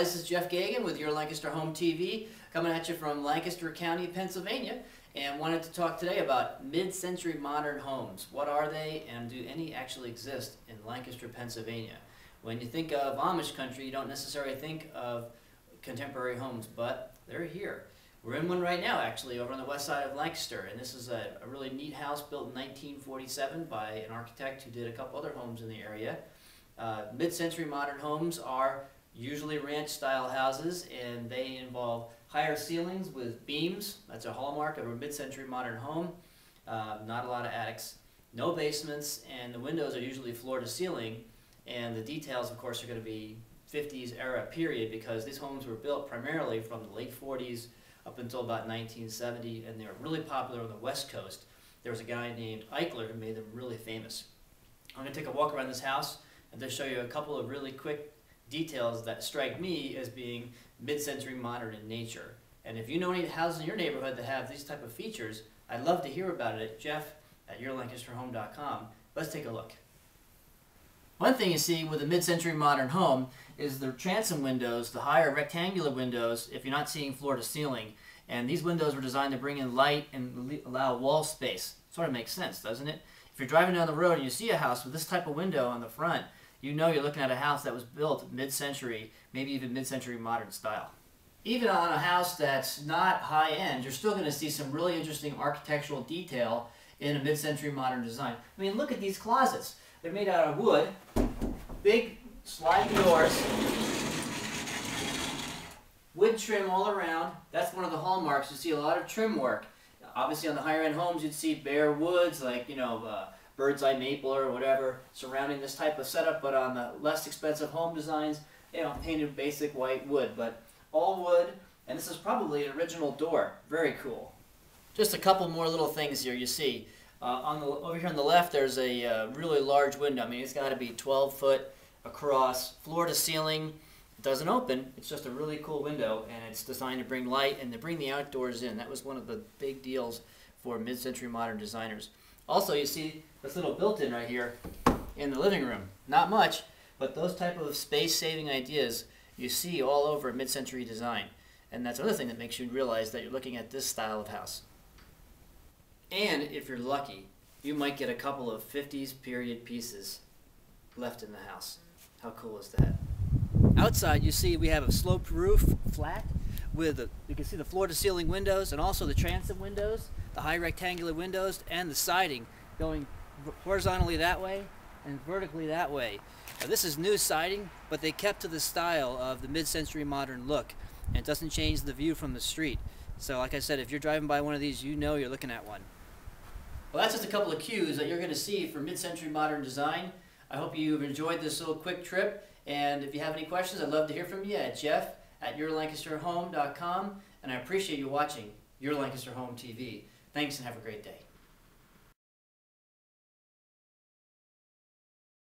this is Jeff Gagan with your Lancaster Home TV, coming at you from Lancaster County, Pennsylvania, and wanted to talk today about mid-century modern homes. What are they, and do any actually exist in Lancaster, Pennsylvania? When you think of Amish country, you don't necessarily think of contemporary homes, but they're here. We're in one right now, actually, over on the west side of Lancaster, and this is a really neat house built in 1947 by an architect who did a couple other homes in the area. Mid-century modern homes are usually ranch-style houses, and they involve higher ceilings with beams. That's a hallmark of a mid-century modern home. Not a lot of attics, no basements, and the windows are usually floor-to-ceiling, and the details, of course, are going to be 50s era period, because these homes were built primarily from the late 40s up until about 1970, and they were really popular on the West Coast. There was a guy named Eichler who made them really famous. I'm going to take a walk around this house and just show you a couple of really quick details that strike me as being mid-century modern in nature. And if you know any houses in your neighborhood that have these type of features, I'd love to hear about it at jeff@yourlancasterhome.com. Let's take a look. One thing you see with a mid-century modern home is the transom windows, the higher rectangular windows, if you're not seeing floor to ceiling. And these windows were designed to bring in light and allow wall space. Sort of makes sense, doesn't it? If you're driving down the road and you see a house with this type of window on the front, you know you're looking at a house that was built mid-century, maybe even mid-century modern style. Even on a house that's not high-end, you're still going to see some really interesting architectural detail in a mid-century modern design. I mean, look at these closets. They're made out of wood, big sliding doors, wood trim all around. That's one of the hallmarks. You see a lot of trim work. Obviously on the higher-end homes you'd see bare woods, like, bird's eye maple or whatever surrounding this type of setup, but on the less expensive home designs, painted basic white wood, but all wood. And this is probably an original door. Very cool. Just a couple more little things here you see. Over here on the left there's a really large window. I mean, it's got to be 12 foot across, floor to ceiling. It doesn't open, it's just a really cool window, and it's designed to bring light and to bring the outdoors in. That was one of the big deals for mid-century modern designers. Also, you see this little built-in right here in the living room. Not much, but those type of space-saving ideas you see all over mid-century design. And that's another thing that makes you realize that you're looking at this style of house. And if you're lucky, you might get a couple of 50s period pieces left in the house. How cool is that? Outside you see we have a sloped roof, flat, with you can see the floor-to-ceiling windows and also the transom windows, the high rectangular windows, and the siding going horizontally that way and vertically that way. Now, this is new siding, but they kept to the style of the mid-century modern look, and it doesn't change the view from the street. So like I said, if you're driving by one of these, you know you're looking at one. Well, that's just a couple of cues that you're going to see for mid-century modern design. I hope you've enjoyed this little quick trip, and if you have any questions, I'd love to hear from you at jeff@yourlancasterhome.com, and I appreciate you watching Your Lancaster Home TV. Thanks and have a great day.